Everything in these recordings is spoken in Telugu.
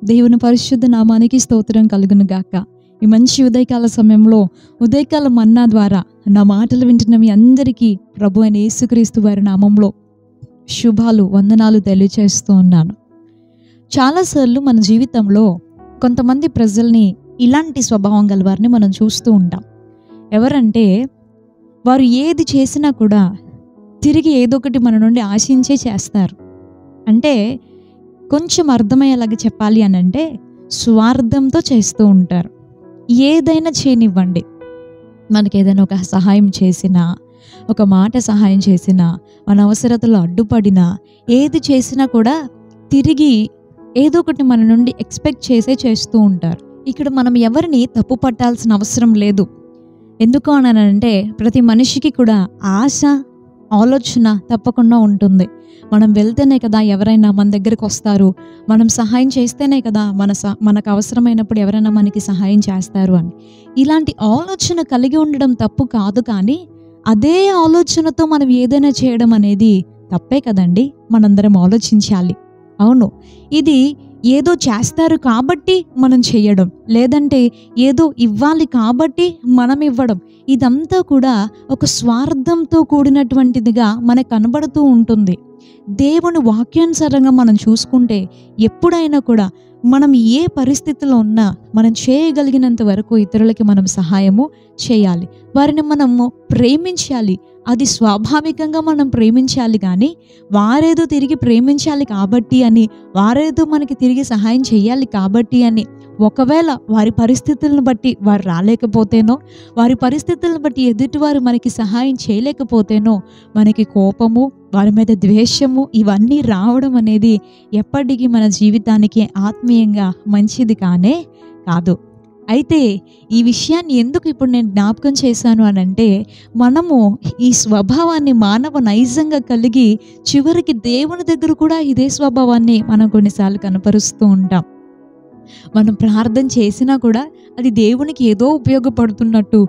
దేవుని పరిశుద్ధ నామానికి స్తోత్రం కలుగును గాక. ఈ మంచి ఉదయకాల సమయంలో ఉదయకాల మన్నా ద్వారా నా మాటలు వింటున్న మీ అందరికీ ప్రభు అయిన యేసుక్రీస్తు వారి నామంలో శుభాలు, వందనాలు తెలియజేస్తూ ఉన్నాను. చాలాసార్లు మన జీవితంలో కొంతమంది ప్రజల్ని ఇలాంటి స్వభావం గల వారిని మనం చూస్తూ ఉంటాం. ఎవరంటే వారు ఏది చేసినా కూడా తిరిగి ఏదో ఒకటి మన నుండి ఆశించే చేస్తారు. అంటే కొంచెం అర్థమయ్యేలాగా చెప్పాలి అని అంటే స్వార్థంతో చేస్తూ ఉంటారు. ఏదైనా చేయనివ్వండి, మనకి ఏదైనా ఒక సహాయం చేసినా, ఒక మాట సహాయం చేసినా, మన అవసరతలో అడ్డుపడినా, ఏది చేసినా కూడా తిరిగి ఏదో ఒకటి మన నుండి ఎక్స్పెక్ట్ చేస్తూ ఉంటారు. ఇక్కడ మనం ఎవరిని తప్పు పట్టాల్సిన అవసరం లేదు. ఎందుకు అనంటే ప్రతి మనిషికి కూడా ఆశ, ఆలోచన తప్పకుండా ఉంటుంది. మనం వెళ్తేనే కదా ఎవరైనా మన దగ్గరికి వస్తారు, మనం సహాయం చేస్తేనే కదా మనకు అవసరమైనప్పుడు ఎవరైనా మనకి సహాయం చేస్తారు అని. ఇలాంటి ఆలోచన కలిగి ఉండడం తప్పు కాదు, కానీ అదే ఆలోచనతో మనం ఏదైనా చేయడం అనేది తప్పే కదండి. మనందరం ఆలోచించాలి. అవును, ఇది ఏదో చేస్తారు కాబట్టి మనం చేయడం, లేదంటే ఏదో ఇవ్వాలి కాబట్టి మనం ఇవ్వడం, ఇదంతా కూడా ఒక స్వార్థంతో కూడినటువంటిదిగా మనకు కనబడుతూ ఉంటుంది. దేవుని వాక్యానుసారంగా మనం చూసుకుంటే ఎప్పుడైనా కూడా మనం ఏ పరిస్థితిలో ఉన్నా మనం చేయగలిగినంత వరకు ఇతరులకి మనం సహాయము చేయాలి, వారిని మనము ప్రేమించాలి. అది స్వాభావికంగా మనం ప్రేమించాలి, కానీ వారేదో తిరిగి ప్రేమించాలి కాబట్టి అని, వారేదో మనకి తిరిగి సహాయం చేయాలి కాబట్టి అని, ఒకవేళ వారి పరిస్థితులను బట్టి వారు రాలేకపోతేనో, వారి పరిస్థితులను బట్టి ఎదుటివారు మనకి సహాయం చేయలేకపోతేనో మనకి కోపము, వారి మీద ద్వేషము ఇవన్నీ రావడం అనేది ఎప్పటికీ మన జీవితానికి ఆత్మీయంగా మంచిది కానే కాదు. అయితే ఈ విషయాన్ని ఎందుకు ఇప్పుడు నేను జ్ఞాపకం చేశాను అనంటే, మనము ఈ స్వభావాన్ని మానవ నైజంగా కలిగి చివరికి దేవుని దగ్గర కూడా ఇదే స్వభావాన్ని మనం కొన్నిసార్లు కనపరుస్తూ ఉంటాం. మనం ప్రార్థన చేసినా కూడా అది దేవునికి ఏదో ఉపయోగపడుతున్నట్టు,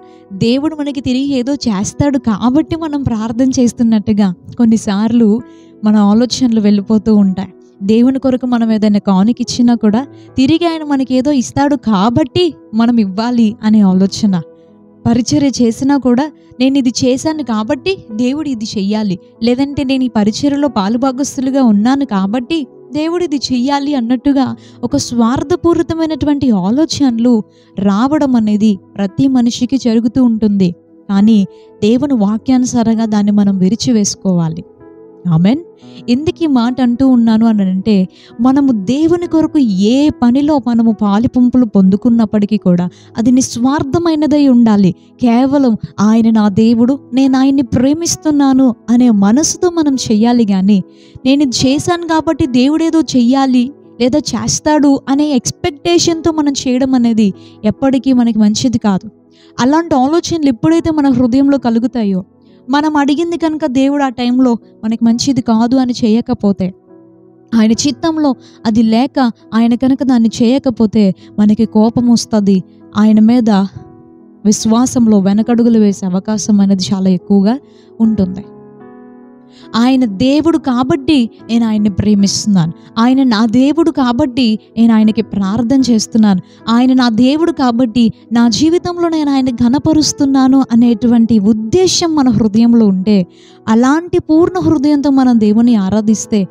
దేవుడు మనకి తిరిగి ఏదో చేస్తాడు కాబట్టి మనం ప్రార్థన చేస్తున్నట్టుగా కొన్నిసార్లు మన ఆలోచనలు వెళ్ళిపోతూ ఉంటాయి. దేవుని కొరకు మనం ఏదైనా కానుక ఇచ్చినా కూడా తిరిగి ఆయన మనకి ఏదో ఇస్తాడు కాబట్టి మనం ఇవ్వాలి అనే ఆలోచన. పరిచర్య చేసినా కూడా నేను ఇది చేశాను కాబట్టి దేవుడు ఇది చెయ్యాలి, లేదంటే నేను ఈ పరిచర్యలో పాలుభాగస్తులుగా ఉన్నాను కాబట్టి దేవుడు ఇది చెయ్యాలి అన్నట్టుగా ఒక స్వార్థపూరితమైనటువంటి ఆలోచనలు రావడం అనేది ప్రతి మనిషికి జరుగుతూ ఉంటుంది. కానీ దేవుని వాక్యానుసారంగా దాన్ని మనం విరిచివేసుకోవాలి. ఆమెన్. ఎందుకు ఈ మాట అంటూ ఉన్నాను అని అంటే, మనము దేవుని కొరకు ఏ పనిలో మనము పాలిపంపులు పొందుకున్నప్పటికీ కూడా అది నిస్వార్థమైనదై ఉండాలి. కేవలం ఆయన నా దేవుడు, నేను ఆయన్ని ప్రేమిస్తున్నాను అనే మనసుతో మనం చెయ్యాలి. కానీ నేను ఇది చేశాను కాబట్టి దేవుడేదో చెయ్యాలి లేదా చేస్తాడు అనే ఎక్స్పెక్టేషన్తో మనం చేయడం అనేది ఎప్పటికీ మనకి మంచిది కాదు. అలాంటి ఆలోచనలు ఎప్పుడైతే మన హృదయంలో కలుగుతాయో, మనం అడిగింది కనుక దేవుడు ఆ టైంలో మనకి మంచిది కాదు అని చేయకపోతే, ఆయన చిత్తంలో అది లేక ఆయన కనుక దాన్ని చేయకపోతే మనకి కోపం వస్తుంది. ఆయన మీద విశ్వాసంలో వెనకడుగులు వేసే అవకాశం అనేది చాలా ఎక్కువగా ఉంటుంది. ఆయన దేవుడు కాబట్టి నేను ఆయన్ని ప్రేమిస్తున్నాను, ఆయన నా దేవుడు కాబట్టి నేను ఆయనకి ప్రార్థన చేస్తున్నాను, ఆయన నా దేవుడు కాబట్టి నా జీవితంలో నేను ఆయన ఘనపరుస్తున్నాను అనేటువంటి ఉద్దేశం మన హృదయంలో ఉంటే, అలాంటి పూర్ణ హృదయంతో మనం దేవుని ఆరాధిస్తే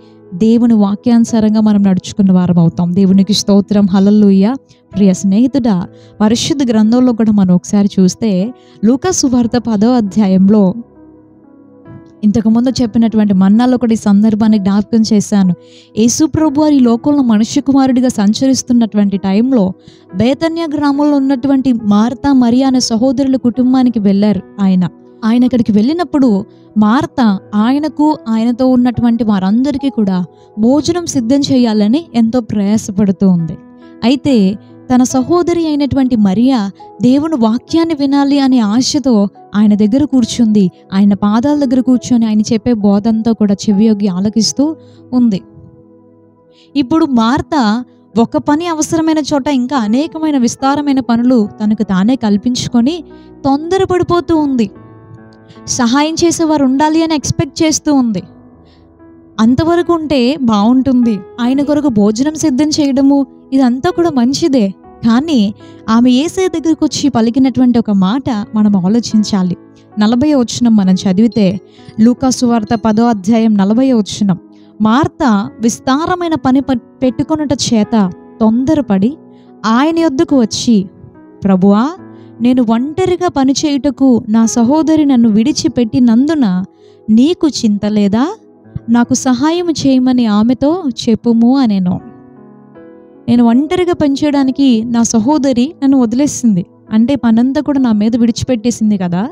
దేవుని వాక్యానుసారంగా మనం నడుచుకున్న వారం అవుతాం. దేవునికి స్తోత్రం, హల్లెలూయా. ప్రియ స్నేహితుడా, పరిశుద్ధ గ్రంథంలో కూడా మనం ఒకసారి చూస్తే లూకా సువార్త 10వ అధ్యాయంలో ఇంతకుముందు చెప్పినటువంటి మన్నాలో కూడా ఈ సందర్భాన్ని జ్ఞాపకం చేశాను. యేసు ప్రభు వారి లోకంలో మనుష్య కుమారుడిగా సంచరిస్తున్నటువంటి టైంలో బేతన్య గ్రామంలో ఉన్నటువంటి మార్తా, మరియా అనే సహోదరుల కుటుంబానికి వెళ్ళారు ఆయన అక్కడికి వెళ్ళినప్పుడు మార్త ఆయనకు, ఆయనతో ఉన్నటువంటి వారందరికీ కూడా భోజనం సిద్ధం చేయాలని ఎంతో ప్రయాసపడుతూ ఉంది. అయితే తన సహోదరి అయినటువంటి మరియా దేవుని వాక్యాన్ని వినాలి అనే ఆశతో ఆయన దగ్గర కూర్చుంది. ఆయన పాదాల దగ్గర కూర్చొని ఆయన చెప్పే బోధంతో కూడా చెవియొగ్గి ఆలకిస్తూ ఉంది. ఇప్పుడు మార్త ఒక పని అవసరమైన చోట ఇంకా అనేకమైన విస్తారమైన పనులు తనకు తానే కల్పించుకొని తొందరపడిపోతూ ఉంది. సహాయం చేసేవారు ఉండాలి అని ఎక్స్పెక్ట్ చేస్తూ ఉంది. అంతవరకు ఉంటే బాగుంటుంది, ఆయన కొరకు భోజనం సిద్ధం చేయడము ఇదంతా కూడా మంచిదే. కానీ ఆమె యేసయ్య దగ్గరికి వచ్చి పలికినటువంటి ఒక మాట మనం ఆలోచించాలి. 40వ వచనం మనం చదివితే, లూకా సువార్త 10వ అధ్యాయం 40వ వచనం, మార్త విస్తారమైన పని పెట్టుకొనుట చేత తొందరపడి ఆయన యొద్దకు వచ్చి, ప్రభువా, నేను ఒంటరిగా పనిచేయుటకు నా సహోదరి నన్ను విడిచిపెట్టినందున నీకు చింత లేదా? నాకు సహాయం చేయమని ఆమెతో చెప్పుము అనేను. నేను ఒంటరిగా పనిచేయడానికి నా సహోదరి నన్ను వదిలేసింది అంటే పనంతా కూడా నా మీద విడిచిపెట్టేసింది కదా,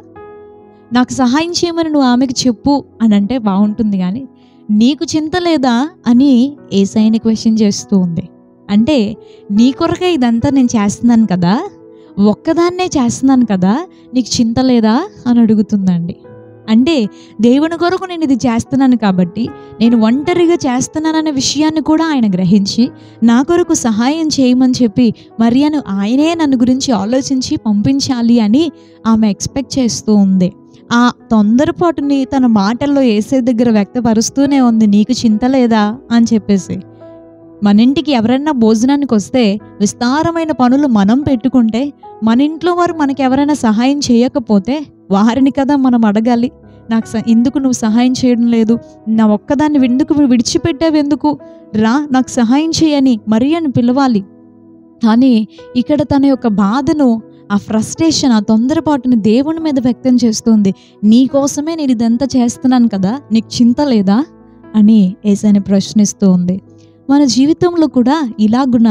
నాకు సహాయం చేయమని నువ్వు ఆమెకు చెప్పు అని అంటే బాగుంటుంది. కానీ నీకు చింత లేదా అని యేసయ్యని క్వశ్చన్ చేస్తూ ఉంది. అంటే నీ కొరకే ఇదంతా నేను చేస్తున్నాను కదా, ఒక్కదాన్నే చేస్తున్నాను కదా, నీకు చింత లేదా అని అడుగుతుందండి. అంటే దేవుని కొరకు నేను ఇది చేస్తున్నాను కాబట్టి, నేను ఒంటరిగా చేస్తున్నాననే విషయాన్ని కూడా ఆయన గ్రహించి నా కొరకు సహాయం చేయమని చెప్పి మరియను ఆయనే నన్ను గురించి ఆలోచించి పంపించాలి అని ఆమె ఎక్స్పెక్ట్ చేస్తూ ఉంది. ఆ తొందరపాటుని తన మాటల్లో యేసయ్య దగ్గర వ్యక్తపరుస్తూనే ఉంది, నీకు చింత లేదా అని చెప్పేసి. మన ఇంటికి ఎవరైనా భోజనానికి వస్తే విస్తారమైన పనులు మనం పెట్టుకుంటే, మన ఇంట్లో వారు మనకి ఎవరైనా సహాయం చేయకపోతే వారిని కదా మనం అడగాలి, నాకు ఎందుకు నువ్వు సహాయం చేయడం లేదు, నా ఒక్కదాన్ని ఎందుకు విడిచిపెట్టావు, ఎందుకు రా నాకు సహాయం చేయని మరియను పిలవాలి. కానీ ఇక్కడ తన యొక్క బాధను, ఆ ఫ్రస్ట్రేషన్, ఆ తొందరపాటుని దేవుని మీద వ్యక్తం చేస్తుంది. నీ కోసమే నేను ఇదంతా చేస్తున్నాను కదా, నీకు చింత లేదా అని యేసయ్యని ప్రశ్నిస్తూ ఉంది. మన జీవితంలో కూడా ఇలాగున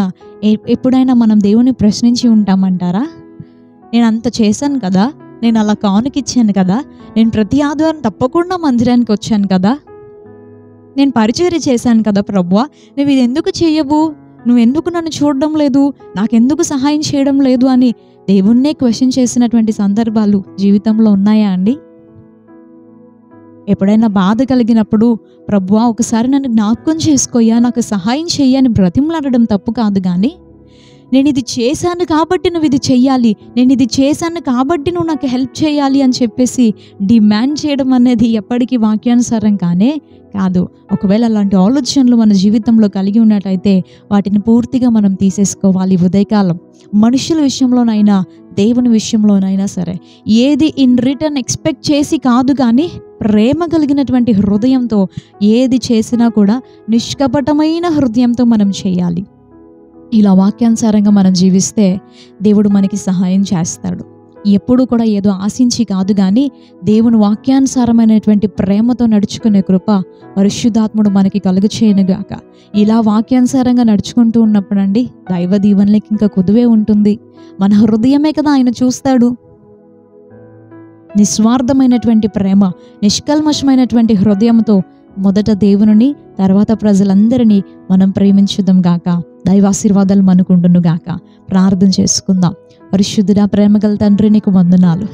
ఎప్పుడైనా మనం దేవుని ప్రశ్నించి ఉంటామంటారా? నేను అంత చేశాను కదా, నేను అలా కానుకిచ్చాను కదా, నేను ప్రతి ఆదివారం తప్పకుండా మందిరానికి వచ్చాను కదా, నేను పరిచర్య చేశాను కదా ప్రభువా, నువ్వు ఇది ఎందుకు చేయవు, నువ్వెందుకు నన్ను చూడడం లేదు, నాకెందుకు సహాయం చేయడం లేదు అని దేవుణ్ణే క్వశ్చన్ చేసినటువంటి సందర్భాలు జీవితంలో ఉన్నాయా అండి? ఎప్పుడైనా బాధ కలిగినప్పుడు, ప్రభువా ఒకసారి నన్ను జ్ఞాపకం చేసుకోయ్యా, నాకు సహాయం చెయ్యని బ్రతిమలాడడం తప్పు కాదు. కానీ నేను ఇది చేశాను కాబట్టి నువ్వు ఇది చెయ్యాలి, నేను ఇది చేశాను కాబట్టి నువ్వు నాకు హెల్ప్ చేయాలి అని చెప్పేసి డిమాండ్ చేయడం అనేది ఎప్పటికీ వాక్యానుసారం కానే కాదు. ఒకవేళ అలాంటి ఆలోచనలు మన జీవితంలో కలిగి ఉన్నట్లయితే వాటిని పూర్తిగా మనం తీసేసుకోవాలి. ఉదయకాలం మనుషుల విషయంలోనైనా దేవుని విషయంలోనైనా సరే ఏది ఇన్ రిటర్న్ ఎక్స్పెక్ట్ చేసి కాదు, కానీ ప్రేమ కలిగినటువంటి హృదయంతో ఏది చేసినా కూడా నిష్కపటమైన హృదయంతో మనం చేయాలి. ఇలా వాక్యానుసారంగా మనం జీవిస్తే దేవుడు మనకి సహాయం చేస్తాడు. ఎప్పుడు కూడా ఏదో ఆశించి కాదు, కానీ దేవుని వాక్యానుసారమైనటువంటి ప్రేమతో నడుచుకునే కృప పరిశుద్ధాత్ముడు మనకి కలుగచేయనుగాక. ఇలా వాక్యానుసారంగా నడుచుకుంటూ ఉన్నప్పుడండి దైవ దీవెనలకి ఇంకా కొదువే ఉంటుంది. మన హృదయమే కదా ఆయన చూస్తాడు. నిస్వార్థమైనటువంటి ప్రేమ, నిష్కల్మషమైనటువంటి హృదయంతో మొదట దేవుని, తర్వాత ప్రజలందరినీ మనం ప్రేమించుదాం గాక. దైవాశీర్వాదాలు మనకుండును గాక. ప్రార్థన చేసుకుందాం. పరిశుద్ధుడా, ప్రేమగల తండ్రి, నీకు వందనాలు.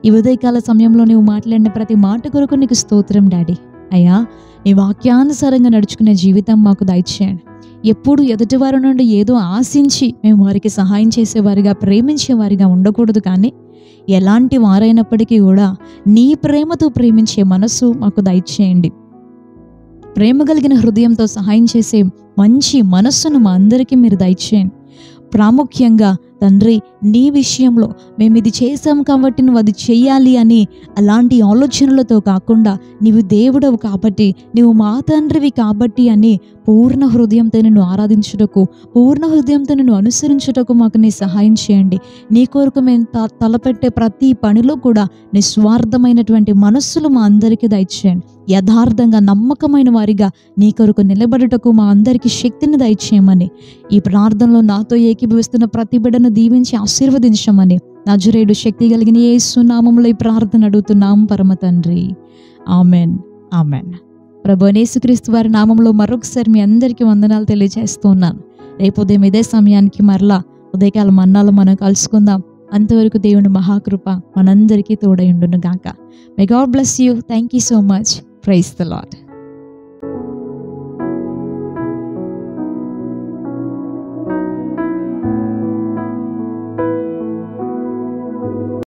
ఈ ఉదయకాల సమయంలో నీవు మాట్లాడిన ప్రతి మాట కొరకు నీకు స్తోత్రం డాడీ. అయ్యా, నీ వాక్యానుసారంగా నడుచుకునే జీవితం మాకు దయచేయండి. ఎప్పుడు ఎదుటివారి నుండి ఏదో ఆశించి మేము వారికి సహాయం చేసేవారిగా, ప్రేమించేవారిగా ఉండకూడదు. కానీ ఎలాంటి వారైనప్పటికీ కూడా నీ ప్రేమతో ప్రేమించే మనస్సు మాకు దయచేయండి. ప్రేమ కలిగిన హృదయంతో సహాయం చేసే మంచి మనస్సును మా అందరికీ మీరు దయచేయండి. ప్రాముఖ్యంగా తండ్రి, నీ విషయంలో మేము ఇది చేసాం కాబట్టి నువ్వు అది చెయ్యాలి అని అలాంటి ఆలోచనలతో కాకుండా, నీవు దేవుడవు కాబట్టి, నీవు మా తండ్రివి కాబట్టి అని పూర్ణ హృదయంతో నిన్ను ఆరాధించుటకు, పూర్ణ హృదయంతో నిన్ను అనుసరించుటకు మాకు నీ సహాయం చేయండి. నీ కొరకు మేము తలపెట్టే ప్రతి పనిలో కూడా నిస్వార్థమైనటువంటి మనస్సులు మా అందరికీ దయచేయండి. యథార్థంగా నమ్మకమైన వారిగా నీ కొరకు నిలబడుటకు మా అందరికీ శక్తిని దయచేయమని, ఈ ప్రార్థనలో నాతో ఏకీభవిస్తున్న ప్రతి బిడ్డను దీవించి ఆశీర్వదించమని నజరేయుడు శక్తి కలిగిన యేసు నామములో ఈ ప్రార్థన అడుగుతున్నాం పరమ తండ్రి. Amen, amen. ప్రభువైన యేసుక్రీస్తు వారి నామంలో మరొకసారి మీ అందరికీ వందనాలు తెలియజేస్తున్నాను. రేపు ఉదయం ఇదే సమయానికి మరలా ఉదయకాల మన్నాలో మనం కలుసుకుందాం. అంతవరకు దేవుని మహాకృప మనందరికీ తోడై ఉండును గాక. May God bless you. Thank you so much. Praise the lord.